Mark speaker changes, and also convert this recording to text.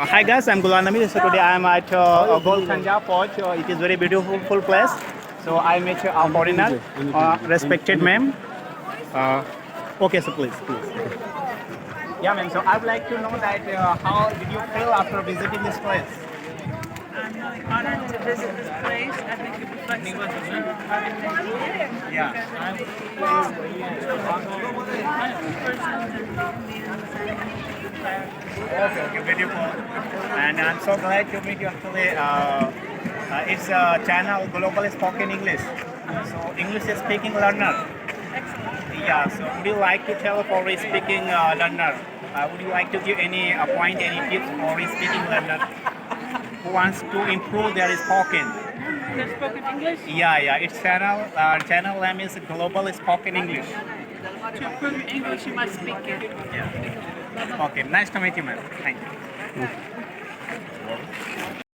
Speaker 1: Hi guys, I'm Nabi. So today I'm at Gol Khanja Fort. It is very beautiful place. So I met a foreigner, respected ma'am. Uh, okay, so please. Yeah, ma'am. So I would like to know that how did you feel after visiting this place?
Speaker 2: I'm really honored to visit this place. I think it reflects the culture of our nation.
Speaker 1: Yeah.
Speaker 2: Because I think the kind of person that the Indians
Speaker 1: Okay, beautiful. And I'm so glad to meet you actually. It's a channel Global Spoken English. So English speaking learner.
Speaker 2: excellent.
Speaker 1: Yeah, so would you like to tell for a speaking learner? Would you like to give any point, any tips for a speaking learner who wants to improve their spoken?
Speaker 2: There's spoken English.
Speaker 1: Yeah, it's channel name is Global Spoken English.
Speaker 2: To improve your English, you must speak it.
Speaker 1: Yeah. Okay, nice to meet you, ma'am. Thank you.